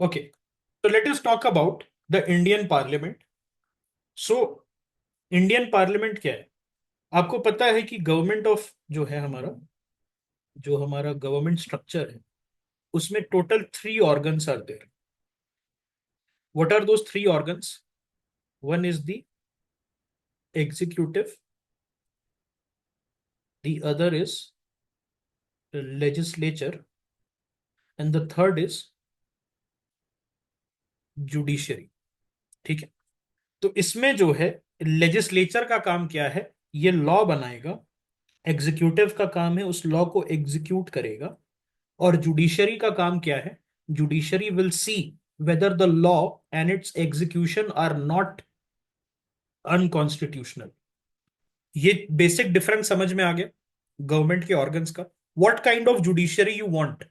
Okay, so let us talk about the Indian Parliament. So Indian parliament क्या है? आपको पता है कि गवर्नमेंट ऑफ जो हमारा गवर्नमेंट स्ट्रक्चर है, उसमें total 3 organs are there. What are those 3 organs? One is the executive, the other is legislature and the third is judiciary. ठीक है. तो इसमें जो है, लेजिस्लेचर का काम क्या है? ये लॉ बनाएगा. एग्जीक्यूटिव का काम है उस लॉ को एग्जीक्यूट करेगा. और जुडिशरी का काम क्या है? Judiciary will see whether the law and its execution are not unconstitutional. ये बेसिक डिफरेंस समझ में आ गया गवर्नमेंट के ऑर्गन्स का. What kind of judiciary you want?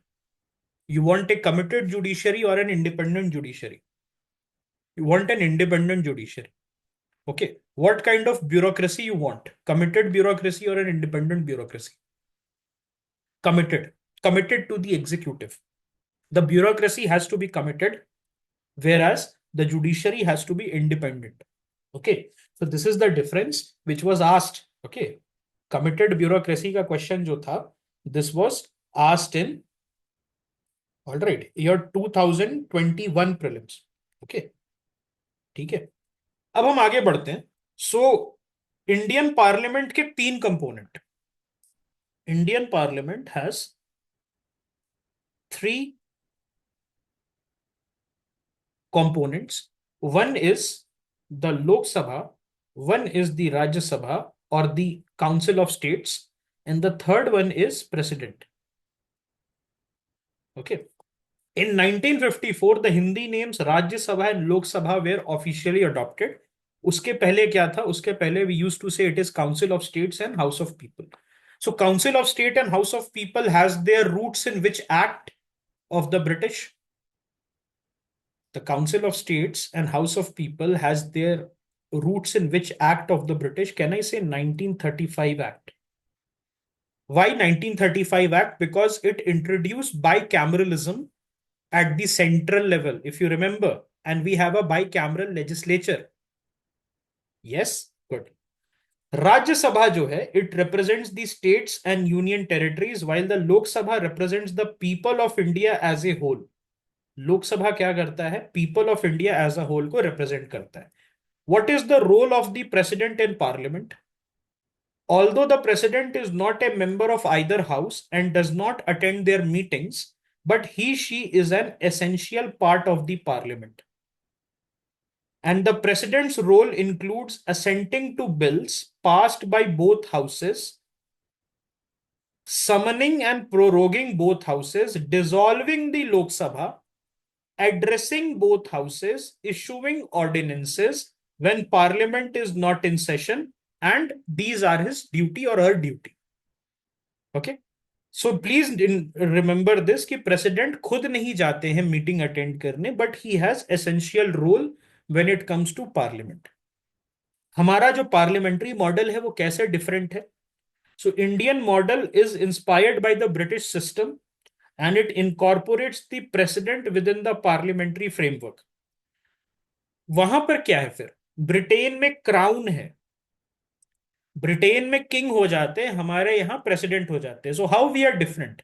You want a committed judiciary or an independent judiciary? You want an independent judiciary. Okay. What kind of bureaucracy you want? Committed bureaucracy or an independent bureaucracy? Committed. Committed to the executive. The bureaucracy has to be committed, whereas the judiciary has to be independent. Okay. So this is the difference which was asked. Okay. Committed bureaucracy का question जो था, this was asked in, all right, year 2021 prelims. Okay. ठीक है. अब हम आगे बढ़ते हैं. सो इंडियन पार्लियामेंट के 3 component. Indian parliament has 3 components. One is the Lok Sabha, one is the Rajya Sabha or the Council of States, and the third one is President. Okay. In 1954, the Hindi names Rajya Sabha and Lok Sabha were officially adopted. उसके पहले क्या था? उसके पहले we used to say it is Council of States and House of People. So Council of State and House of People has their roots in which act of the British? The Council of States and House of People has their roots in which act of the British? Can I say 1935 Act? Why 1935 Act? Because it introduced bicameralism at the central level, if you remember, and we have a bicameral legislature. Yes, good. Rajya Sabha जो है, it represents the states and union territories, while the Lok Sabha represents the people of India as a whole. Lok Sabha क्या करता है? People of India as a whole को represent करता है. What is the role of the president in parliament? Although the president is not a member of either house and does not attend their meetings, but she is an essential part of the parliament. And the president's role includes assenting to bills passed by both houses, summoning and proroguing both houses, dissolving the Lok Sabha, addressing both houses, issuing ordinances when parliament is not in session, and these are his duty or her duty. Okay. So please remember this कि president खुद नहीं जाते हैं meeting attend करने, but he has essential role when it comes to parliament. हमारा जो parliamentary model है वो कैसे डिफरेंट है? So Indian model is inspired by the British system and it incorporates the president within the parliamentary framework. वहां पर क्या है फिर? ब्रिटेन में क्राउन है, ब्रिटेन में किंग हो जाते हैं, हमारे यहां प्रेसिडेंट हो जाते हैं. So how we are different?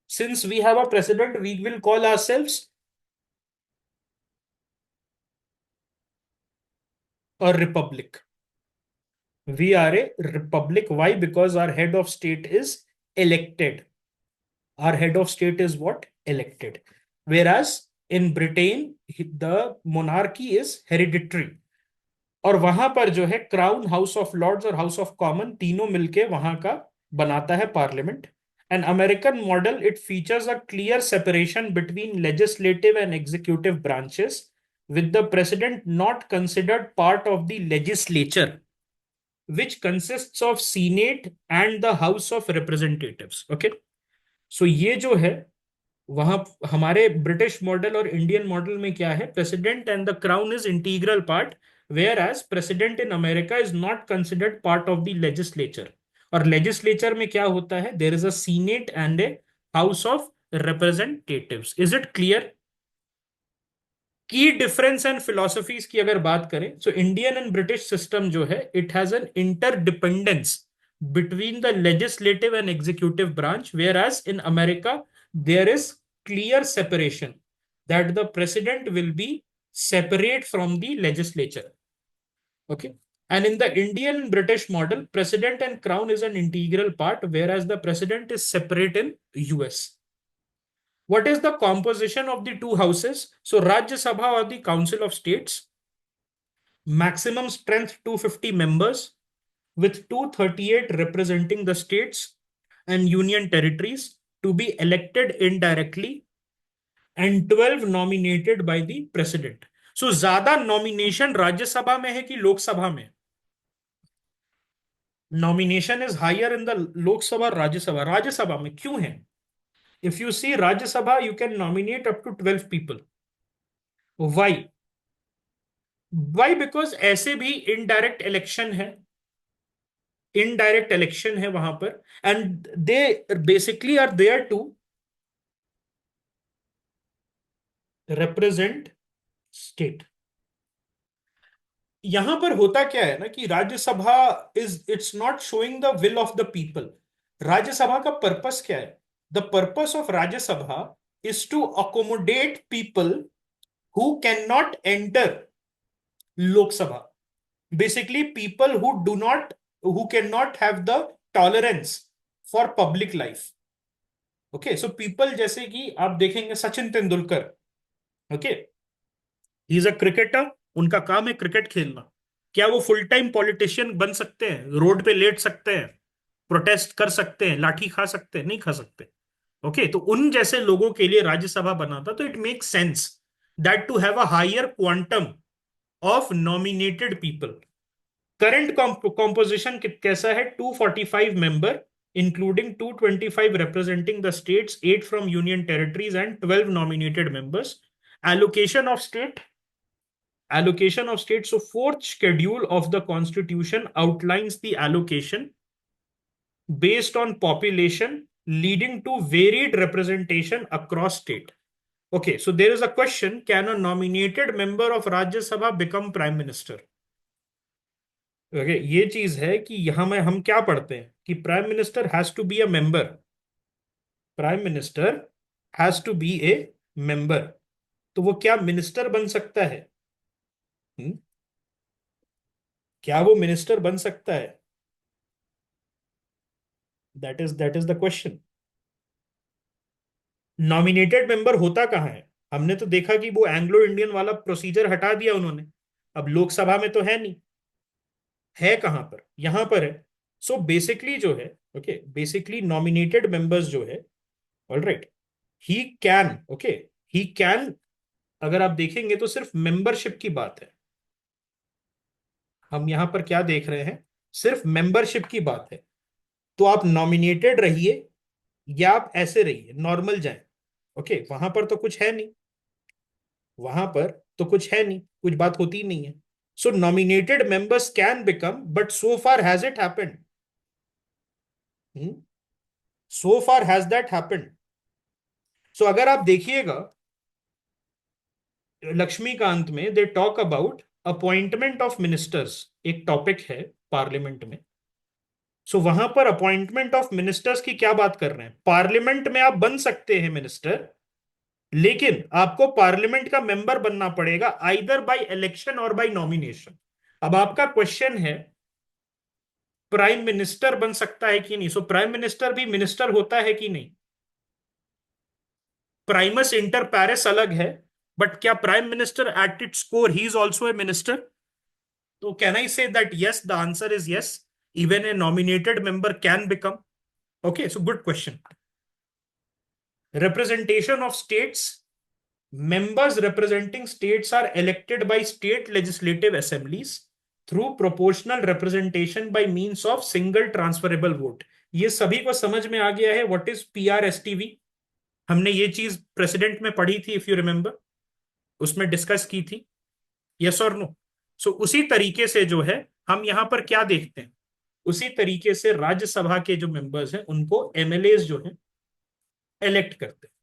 Since we have a president, we will call ourselves a republic. We are a republic. Why? Because our head of state is elected. Our head of state is what? Elected. Whereas in Britain, the monarchy is hereditary. और वहां पर जो है crown, house of Lords और house of common तीनों मिलके वहां का बनाता है parliament. An American model, it features a clear separation between legislative and executive branches, with the president not considered part of the legislature, which consists of Senate and the House of Representatives. Okay. So ये जो है, वहां हमारे British model और Indian model में क्या है? President and the crown is integral part, whereas president in America is not considered part of the legislature. और लेजिस्लेचर में क्या होता है? There is a senate and a house of representatives. Is it clear? Key difference and philosophies की अगर बात करें, so Indian and British system जो है, it has an interdependence between the legislative and executive branch, whereas in America there is clear separation that the president will be separate from the legislature. Okay. And in the Indian and British model, president and crown is an integral part, whereas the president is separate in US. What is the composition of the two houses? So Rajya Sabha or the Council of States, maximum strength 250 members, with 238 representing the states and union territories to be elected indirectly, and 12 nominated by the president. So ज्यादा nomination Rajya Sabha में है कि लोकसभा में? Nomination is higher in the Lok Sabha, Rajya Sabha में क्यों है? If you see Rajya Sabha, you can nominate up to 12 people. Why? Why? Because ऐसे भी इनडायरेक्ट इलेक्शन है, वहां पर, and they basically are there to represent state. यहां पर होता क्या है ना कि Rajya Sabha is, it's not showing the will of the people. Rajya Sabha का पर्पस क्या है? The purpose of Rajya Sabha is to accommodate people who can not enter Lok Sabha. Basically people who do not, who cannot have the tolerance for public life. Okay, so people जैसे कि आप देखेंगे Sachin Tendulkar. Okay, he is a cricketer, उनका काम है cricket खेलना. क्या वो फुल टाइम पॉलिटिशियन बन सकते हैं? रोड पे लेट सकते हैं, प्रोटेस्ट कर सकते हैं, लाठी खा सकते हैं? नहीं खा सकते. ओके, तो उन जैसे लोगों के लिए राज्यसभा बना था. तो it make sense that to have a higher quantum of nominated people. Current composition कैसा है? 245 member, including 225 representing the states, 8 from union territories and 12 nominated members. Allocation of state, so fourth schedule of the constitution outlines the allocation based on population, leading to varied representation across state. Okay, so there is a question, can a nominated member of Rajya Sabha become prime minister? Okay, ये चीज है कि यहां में हम क्या पढ़ते हैं कि prime minister has to be a member. Prime minister has to be a member. तो वो क्या मिनिस्टर बन सकता है? हुँ? क्या वो मिनिस्टर बन सकता है? That is the question. Nominated member होता कहाँ है? हमने तो देखा कि वो एंग्लो इंडियन वाला प्रोसीजर हटा दिया उन्होंने. अब लोकसभा में तो है नहीं. है कहां पर? यहां पर है. सो बेसिकली जो है, ओके, बेसिकली नॉमिनेटेड मेंबर्स जो है, all right, he can, okay, he can, अगर आप देखेंगे तो सिर्फ मेंबरशिप की बात है. हम यहां पर क्या देख रहे हैं? सिर्फ मेंबरशिप की बात है. तो आप नॉमिनेटेड रहिए या आप ऐसे रहिए, नॉर्मल जाए. ओके, वहां पर तो कुछ है नहीं. वहां पर तो कुछ है नहीं, कुछ बात होती नहीं है. So nominated members can become, but so far has it happened? So far has that happened? So अगर आप देखिएगा लक्ष्मीकांत में, they talk about appointment of ministers, एक टॉपिक है पार्लियामेंट में. सो वहां पर अपॉइंटमेंट ऑफ मिनिस्टर्स की क्या बात कर रहे हैं? पार्लियामेंट में आप बन सकते हैं मिनिस्टर, लेकिन आपको पार्लियामेंट का मेंबर बनना पड़ेगा आइदर बाय इलेक्शन और बाय नॉमिनेशन. अब आपका क्वेश्चन है, प्राइम मिनिस्टर बन सकता है कि नहीं? सो प्राइम मिनिस्टर भी मिनिस्टर होता है कि नहीं? प्राइमस इंटर पैरिस अलग है, बट क्या prime minister at its core ही इज ऑल्सो ए मिनिस्टर? तो can I say that yes, the answer is yes, even a nominated member can become. Okay, so good question. Representation of states. Members representing states are elected by state legislative assemblies through proportional representation by means of single transferable vote. ये सभी को समझ में आ गया है what is PRSTV? हमने ये चीज प्रेसिडेंट में पढ़ी थी, इफ यू रिमेंबर, उसमें डिस्कस की थी. यस और नो? सो उसी तरीके से जो है हम यहां पर क्या देखते हैं, उसी तरीके से राज्यसभा के जो मेंबर्स हैं उनको MLAs जो है इलेक्ट करते हैं.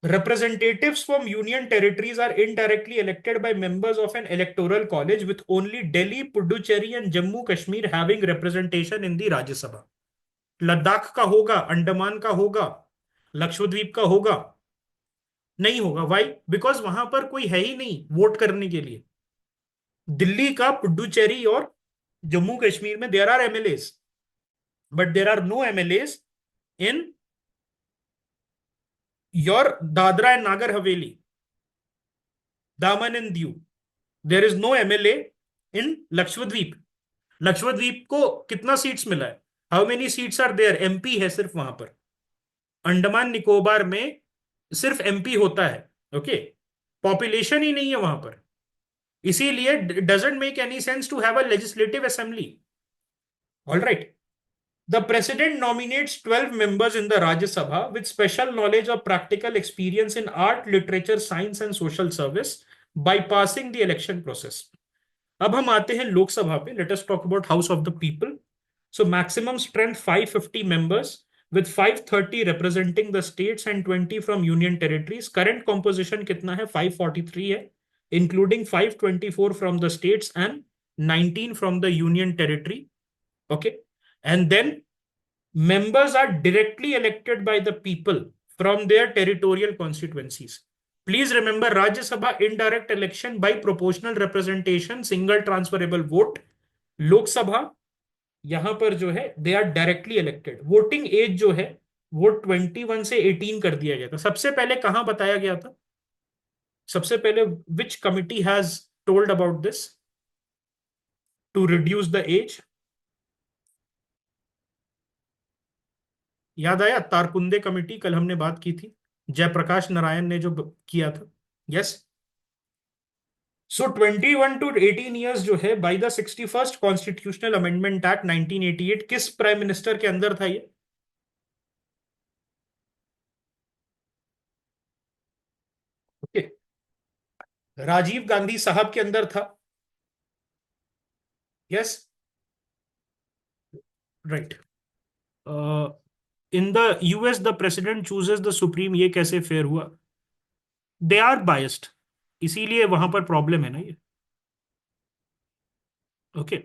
Representatives from union territories are indirectly elected by members of an electoral college, with only Delhi, Puducherry and Jammu Kashmir having representation in the Rajya Sabha. Ladakh का होगा, अंडमान का होगा, लक्षद्वीप का होगा? नहीं होगा। वाई? बिकॉज वहां पर कोई है ही नहीं वोट करने के लिए। दिल्ली का, पुडुचेरी और जम्मू कश्मीर में there are MLAs, but there are no MLAs in your Dadra and Nagar Haveli, Daman and Diu. There is no MLA in Lakshadweep. Lakshadweep को कितना सीट्स मिला है? How many seats are there? MP है सिर्फ वहां पर। अंडमान निकोबार में सिर्फ एमपी होता है। ओके, पॉपुलेशन ही नहीं है वहां पर, इसीलिए doesn't make any sense to have a legislative assembly. All right, the president nominates 12 members in the Rajya Sabha with special knowledge or practical experience in art, literature, science and social service, bypassing the election process. अब हम आते हैं लोकसभा पे। Let us talk about House of the People. So maximum strength 550 members with 530 representing the states and 20 from union territories. Current composition कितना है? 543 है, including 524 from the states and 19 from the union territory. Okay, and then members are directly elected by the people from their territorial constituencies. Please remember, Rajya Sabha indirect election by proportional representation, single transferable vote. Lok Sabha यहां पर जो है they are directly elected. Voting age जो है वो 21 से 18 कर दिया गया था। सबसे पहले कहां बताया गया था? सबसे पहले which committee has told about this to reduce the age? याद आया? तारकुंदे कमेटी, कल हमने बात की थी, जयप्रकाश नारायण ने जो किया था। यस, सो 21 टू 18 ईयर्स जो है by the 61st constitutional amendment act 1988, किस प्राइम मिनिस्टर के अंदर था ये? ओके, राजीव गांधी साहब के अंदर था। Yes, right. In the US the president chooses the supreme, ये कैसे फेयर हुआ? दे आर बायस्ड, इसीलिए वहां पर प्रॉब्लम है ना ये। ओके,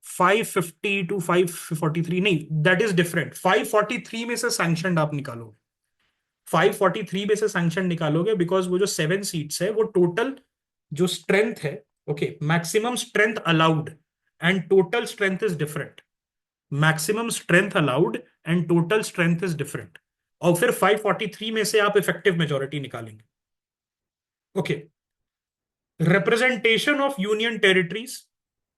550 टू 543 नहीं, दैट इज डिफरेंट। 543 में से सैंक्शन आप निकालोगे, 543 में से सैंक्शन निकालोगे, बिकॉज वो जो 7 सीट्स है वो टोटल जो स्ट्रेंथ है, okay, maximum strength allowed and total strength is different. Maximum strength allowed and total strength is different. और फिर 543 में से आप इफेक्टिव मेजोरिटी निकालेंगे। Okay, representation of union territories.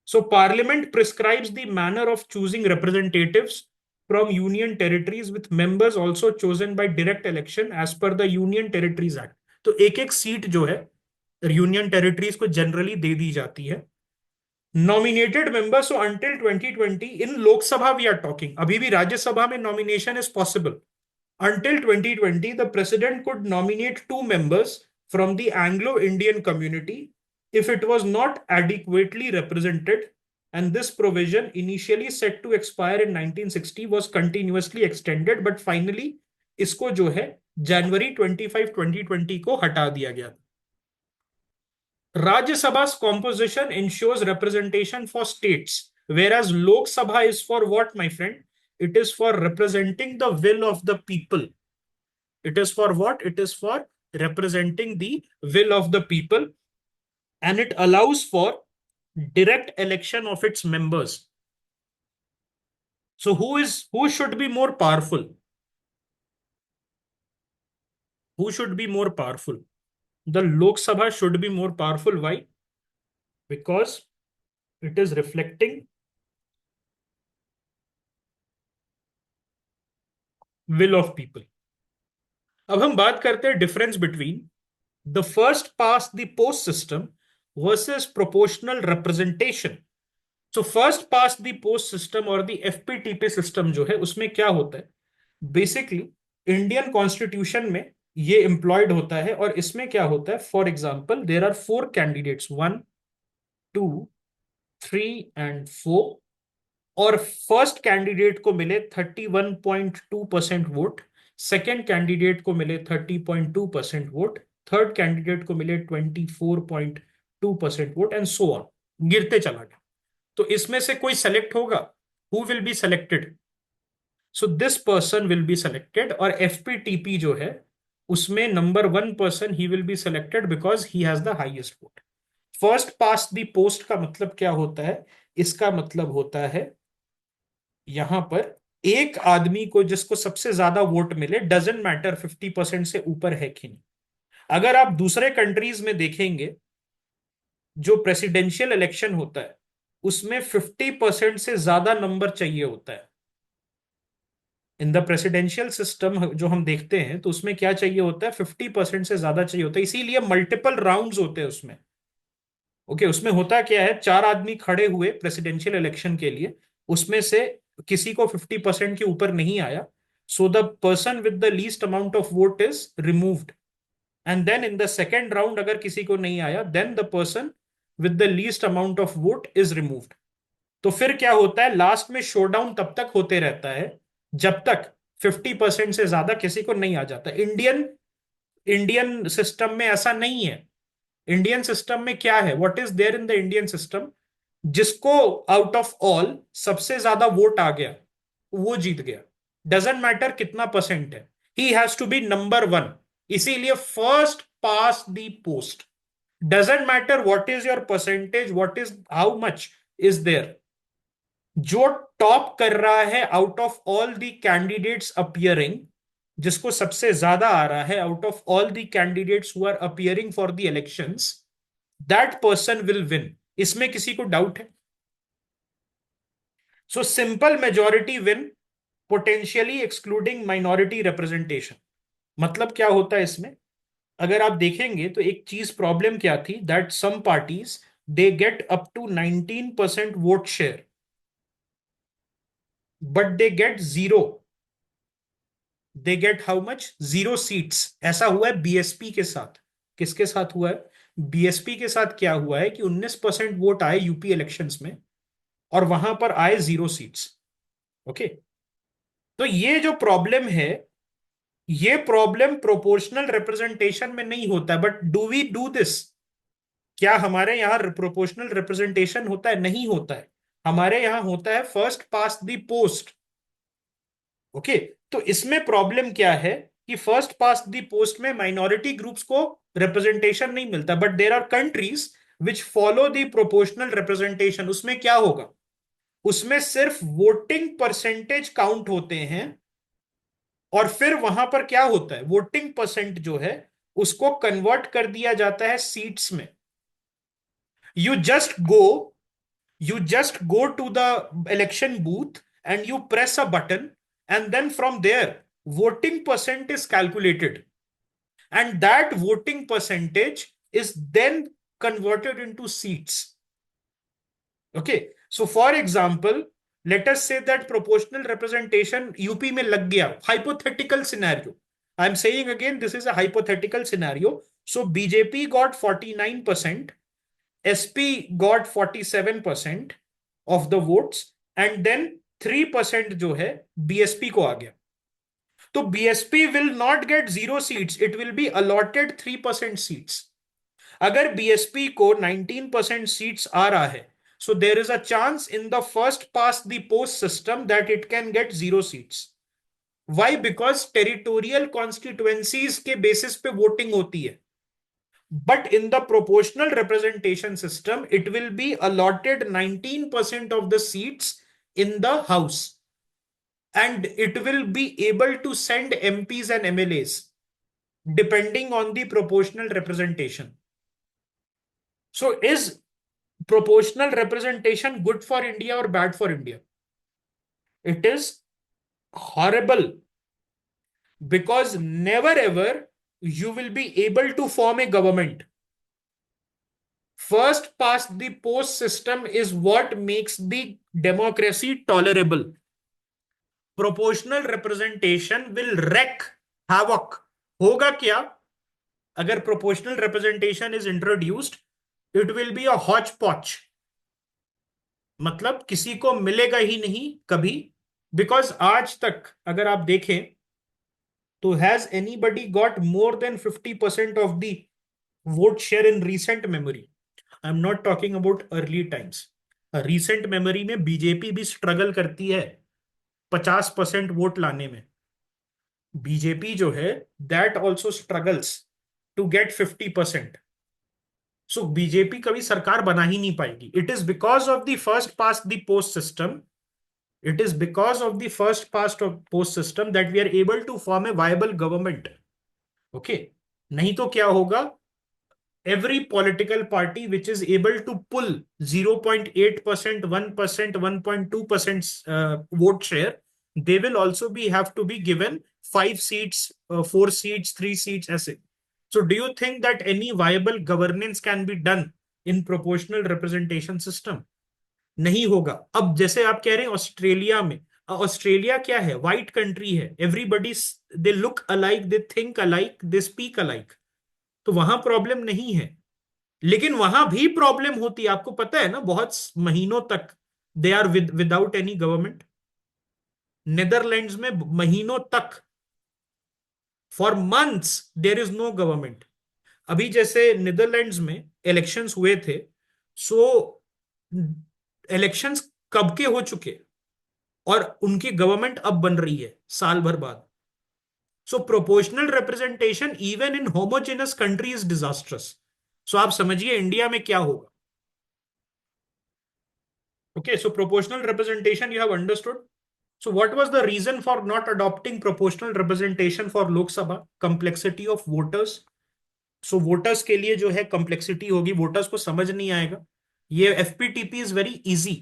So parliament prescribes the manner of choosing representatives from union territories, with members also chosen by direct election as per the union territories act. तो एक एक seat जो है union territories को generally दे दी जाती है। Nominated members, so until 2020 in Lok Sabha we are talking, अभी भी राज्यसभा में nomination is possible. Until 2020, the president could nominate 2 members from the Anglo-Indian community if it was not adequately represented, and this provision, initially set to expire in 1960, was continuously extended, but finally इसको जो है जनवरी 25, 2020 को हटा दिया गया। Rajya Sabha's composition ensures representation for states, whereas Lok Sabha is for what, my friend? It is for representing the will of the people. It is for what? It is for representing the will of the people, and it allows for direct election of its members. So who should be more powerful? Who should be more powerful? The Lok Sabha should be more powerful. Why? Because it is reflecting will of people. अब हम बात करते हैं difference between the first past the post system versus proportional representation. So first past the post system और the FPTP system जो है उसमें क्या होता है? बेसिकली इंडियन कॉन्स्टिट्यूशन में ये एम्प्लॉयड होता है, और इसमें क्या होता है? For example, there are 4 candidates, 1, 2, 3 and 4, और फर्स्ट कैंडिडेट को मिले 31.2% वोट, सेकेंड कैंडिडेट को मिले 30.2% वोट, थर्ड कैंडिडेट को मिले 24.2% वोट, एंड सो ऑन, गिरते चला गया। तो इसमें से कोई सेलेक्ट होगा, who will be selected? So this person will be selected, और एफपीटीपी जो है उसमें number 1 person he will be selected because he has the highest vote. First past the post का मतलब क्या होता है? इसका मतलब होता है यहां पर एक आदमी को जिसको सबसे ज्यादा वोट मिले, डजेंट मैटर 50% से ऊपर है कि नहीं। अगर आप दूसरे कंट्रीज में देखेंगे, जो प्रेसिडेंशियल इलेक्शन होता है उसमें 50% से ज्यादा नंबर चाहिए होता है। इन द प्रेसिडेंशियल सिस्टम जो हम देखते हैं तो उसमें क्या चाहिए होता है? 50% से ज्यादा चाहिए होता है, इसीलिए मल्टीपल राउंड्स होते हैं उसमें। ओके, उसमें होता क्या है, चार आदमी खड़े हुए प्रेसिडेंशियल इलेक्शन के लिए, उसमें से किसी को 50% के ऊपर नहीं आया, so the person with the least amount of vote is removed, and then in the second round अगर किसी को नहीं आया, then the person with the least amount of vote is removed. तो फिर क्या होता है, लास्ट में शोडाउन तब तक होते रहता है जब तक 50% से ज्यादा किसी को नहीं आ जाता। इंडियन इंडियन सिस्टम में ऐसा नहीं है। इंडियन सिस्टम में क्या है, what is there in the Indian system? जिसको आउट ऑफ ऑल सबसे ज्यादा वोट आ गया वो जीत गया, डजेंट मैटर कितना परसेंट है, he has to be number 1। इसीलिए first past the post, doesn't matter what is your percentage, what is how much is there, जो टॉप कर रहा है out of all the candidates appearing, जिसको सबसे ज्यादा आ रहा है out of all the candidates who are appearing for the elections, that person will win. इसमें किसी को डाउट है? So simple majority win, potentially excluding minority representation. मतलब क्या होता है इसमें? अगर आप देखेंगे तो एक चीज प्रॉब्लम क्या थी, that some parties they get up to 19% vote share but they get zero, they get how much, 0 seats. ऐसा हुआ है बीएसपी के साथ। किसके साथ हुआ है? बीएसपी के साथ क्या हुआ है कि 19% वोट आए यूपी इलेक्शंस में, और वहां पर आए 0 सीट्स। ओके, तो ये जो प्रॉब्लम है, ये प्रॉब्लम प्रोपोर्शनल रिप्रेजेंटेशन में नहीं होता, but do we do this? क्या हमारे यहाँ प्रोपोर्शनल रिप्रेजेंटेशन होता है? नहीं होता है। हमारे यहाँ होता है first past the post. Okay, तो इसमें प्रॉब्लम क्या है कि फर्स्ट पास द पोस्ट में माइनॉरिटी ग्रुप्स को रिप्रेजेंटेशन नहीं मिलता, but there are countries which follow the proportional representation. उसमें क्या होगा, उसमें सिर्फ वोटिंग परसेंटेज काउंट होते हैं, और फिर वहां पर क्या होता है, वोटिंग परसेंट जो है उसको कन्वर्ट कर दिया जाता है सीट्स में। You just go you just go to the election booth and you press a button, and then from there voting percent is calculated, and that voting percentage is then converted into seats. Okay, so for example, let us say that proportional representation UP में लग गया, hypothetical scenario, I am saying again this is a hypothetical scenario. So BJP got 49%, SP got 47% of the votes, and then 3% जो है BSP को आ गया। तो BSP will not get 0 seats, it will be allotted 3% seats। अगर BSP को 19% seats आ रहा है, so there is a chance in the first past the post system that it can get 0 seats। Why? Because territorial constituencies के basis पे voting होती है, but in the proportional representation system it will be allotted 19% of the seats in the house, and it will be able to send MPs and MLAs depending on the proportional representation. So is proportional representation good for India or bad for India? It is horrible, because never ever you will be able to form a government. First past the post system is what makes the democracy tolerable. Proportional representation will wreak havoc. होगा क्या अगर proportional representation is introduced? It will be a hodgepodge। मतलब किसी को मिलेगा ही नहीं कभी, because आज तक अगर आप देखें तो has anybody got more than 50% of the vote share in recent memory? I am not talking about early times. Recent memory में बीजेपी भी स्ट्रगल करती है 50% वोट लाने में। बीजेपी जो है that also struggles to get 50%। So BJP कभी सरकार बना ही नहीं पाएगी। It is because of the first past the post system, it is because of the first past of post system that we are able to form a viable government. Okay, नहीं तो क्या होगा? Every political party which is able to pull 0.8%, 1%, 1.2% vote share, they will also be have to be given 5 seats, 4 seats, 3 seats, ऐसे. So do you think that any viable governance can be done in proportional representation system? नहीं होगा। अब जैसे आप कह रहे हैं Australia में, ऑस्ट्रेलिया क्या है? वाइट कंट्री है, everybody they look alike, they think alike, they speak alike, तो वहां प्रॉब्लम नहीं है। लेकिन वहां भी प्रॉब्लम होती है, आपको पता है ना, बहुत महीनों तक they are without any government. Netherlands में महीनों तक, for months there is no government. अभी जैसे नीदरलैंड्स में इलेक्शंस हुए थे, सो इलेक्शंस कब के हो चुके और उनकी गवर्नमेंट अब बन रही है साल भर बाद। So proportional representation even in homogeneous country is disastrous. So आप समझिए इंडिया में क्या होगा। Okay, so proportional representation you have understood. So what was the reason for not adopting proportional representation for Lok Sabha? Complexity of voters. So voters के लिए जो है complexity होगी, voters को समझ नहीं आएगा। ये FPTP is very easy.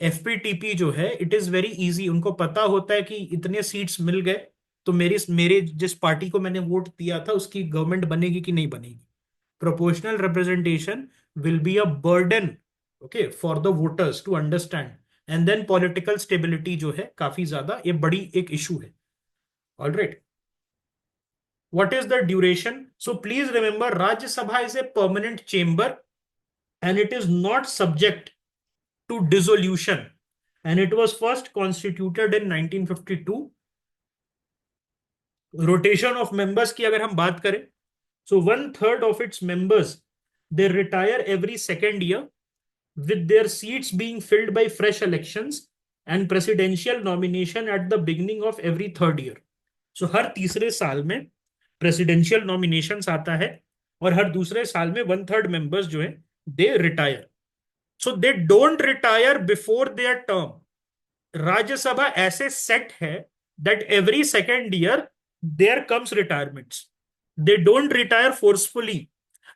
FPTP जो है it is very easy, उनको पता होता है कि इतने सीट्स मिल गए तो मेरे जिस पार्टी को मैंने वोट दिया था उसकी गवर्नमेंट बनेगी कि नहीं बनेगी। Proportional representation will be a burden, okay, for the voters to understand, and then political stability जो है काफी ज्यादा ये बड़ी एक इशू है। All right, what is the duration? So please remember, Rajya Sabha is a permanent chamber and it is not subject to dissolution, and it was first constituted in 1952. Rotation of members की अगर हम बात करें, so 1/3 of its members they retire every second year, with their seats being filled by fresh elections and presidential nomination at the beginning of every third year. So हर तीसरे साल में presidential nominations आता है और हर दूसरे साल में 1/3 मेंबर्स जो है they retire. So they don't retire before their term. Rajya Sabha ऐसे सेट है that every second year there comes retirements. They don't retire forcefully.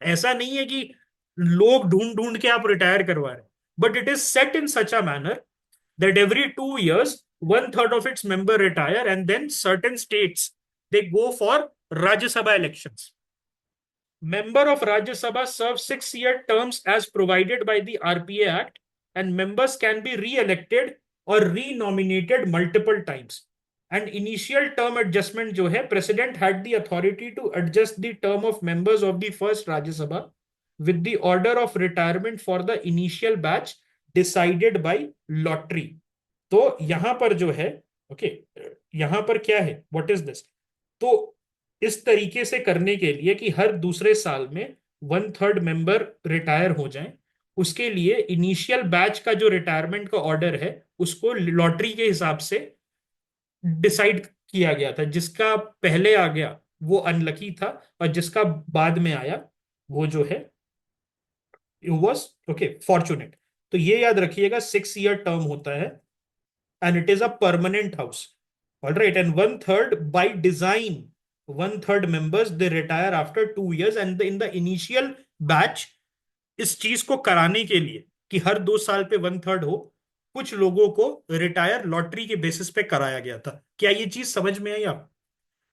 ऐसा नहीं है कि लोग ढूंढ ढूंढ के आप रिटायर करवा रहे, but it is set in such a manner that every 2 years 1/3 of its member retire, and then certain states they go for Rajya Sabha elections. Member of Rajya Sabha serve 6-year terms as provided by the RPA Act, and members can be re-elected or re-nominated multiple times. And initial term adjustment जो है, president had the authority to adjust the term of members of the first Rajya Sabha with the order of retirement for the initial batch decided by lottery. तो यहां पर जो है, okay, यहां पर क्या है, व्हाट इज दिस? तो इस तरीके से करने के लिए कि हर दूसरे साल में 1/3 मेंबर रिटायर हो जाएं, उसके लिए इनिशियल बैच का जो रिटायरमेंट का ऑर्डर है उसको लॉटरी के हिसाब से डिसाइड किया गया था। जिसका पहले आ गया वो अनलकी था, और जिसका बाद में आया वो जो है वॉज ओके फॉर्चुनेट। तो ये याद रखिएगा, 6-year टर्म होता है and it is a permanent house. All right, and 1/3 by design, 1/3 members they retire after 2 years, and in the initial batch इस चीज को कराने के लिए कि हर 2 साल पे 1/3 हो, कुछ लोगों को रिटायर लॉटरी के बेसिस पे कराया गया था। क्या ये चीज समझ में आई आप?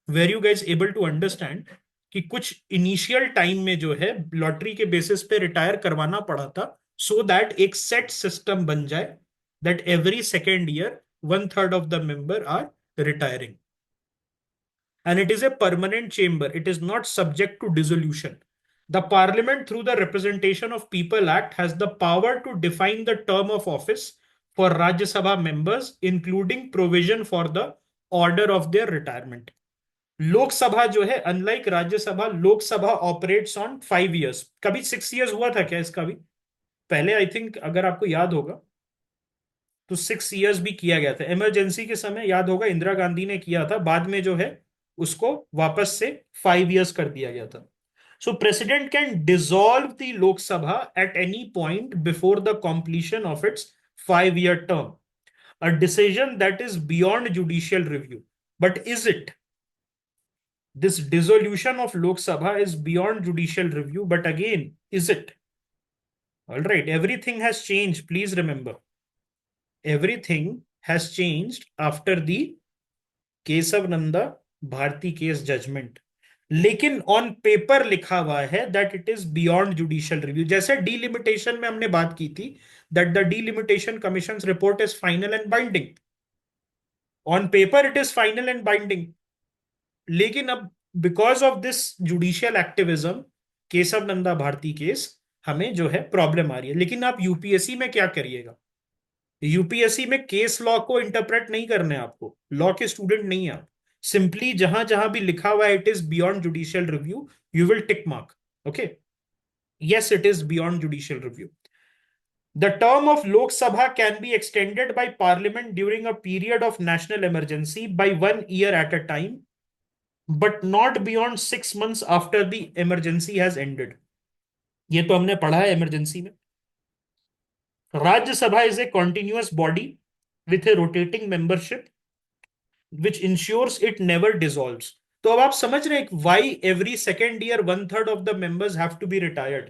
Were you guys able to understand कि कुछ इनिशियल टाइम में जो है लॉटरी के बेसिस पे रिटायर करवाना पड़ा था, सो दैट एक सेट सिस्टम बन जाए that every second year 1/3 of the member are retiring, and it is a permanent chamber. It is not subject to dissolution. The parliament through the Representation of People Act has the power to define the term of office for Rajya Sabha members, including provision for the order of their retirement. Lok Sabha जो है unlike Rajya Sabha, Lok Sabha operates on 5 years। कभी 6 years हुआ था क्या इसका भी? पहले I think, अगर आपको याद होगा तो 6 years भी किया गया था इमरजेंसी के समय, याद होगा इंदिरा गांधी ने किया था, बाद में जो है उसको वापस से 5 years कर दिया गया था। सो president can dissolve the Lok Sabha at any point before the completion of its 5 year term, a decision that is beyond judicial review. But is it? This dissolution of Lok Sabha is beyond judicial review, but again, is it? All right, everything has changed. Please remember, everything has changed after the Kesav Nanda Bharti case judgment. लेकिन on paper लिखा हुआ है that it is beyond judicial review, जैसे delimitation में हमने बात की थी that the delimitation commission report is final and binding. On paper it is final and binding, लेकिन अब because of this judicial activism, Keshav Nanda Bharati case, हमें जो है प्रॉब्लम आ रही है। लेकिन आप यूपीएससी में क्या करिएगा? यूपीएससी में केस लॉ को इंटरप्रेट नहीं करना है आपको, लॉ के स्टूडेंट नहीं है आप। सिंपली जहां जहां भी लिखा हुआ है it is beyond judicial review, you will tick mark, okay, yes it is beyond judicial review. The term of Lok Sabha can be extended by Parliament during a period of national emergency by 1 year at a time, but not beyond 6 months after the emergency has ended. ये तो हमने पढ़ा है emergency में। Rajya Sabha is a continuous body with a rotating membership which ensures it never dissolves. तो अब आप समझ रहे हैं why every second year 1/3 of the members have to be retired,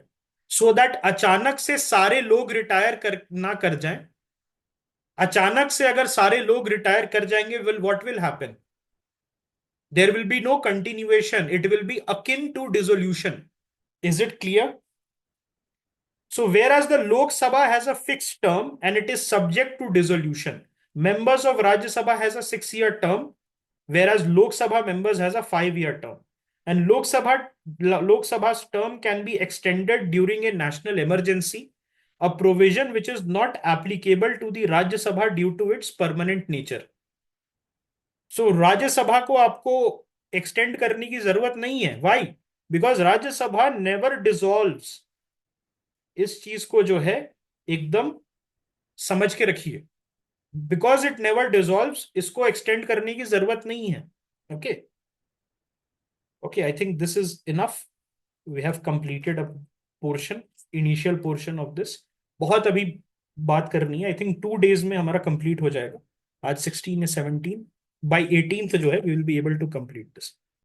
so that अचानक से सारे लोग रिटायर कर ना कर जाएं। अचानक से अगर सारे लोग रिटायर कर जाएंगे, will what will happen? There will be no continuation, it will be akin to dissolution. Is it clear? So whereas the Lok Sabha has a fixed term and it is subject to dissolution, members of Rajya Sabha has a 6 year term, whereas Lok Sabha members has a 5 year term. And Lok Sabha's term can be extended during a national emergency, a provision which is not applicable to the Rajya Sabha due to its permanent nature. So Rajya Sabha को आपको extend करने की जरूरत नहीं है। Why? Because Rajya Sabha never dissolves. इस चीज को जो है एकदम समझ के रखिए, बिकॉज इट नेवर डिसॉल्व्स, इसको एक्सटेंड करने की जरूरत नहीं है। Okay okay, I think this is enough. We have completed a portion, initial portion of this. बहुत अभी बात करनी है, आई थिंक 2 days में हमारा कंप्लीट हो जाएगा। आज 16 है, 17, बाई 18th जो है we will be able to complete this.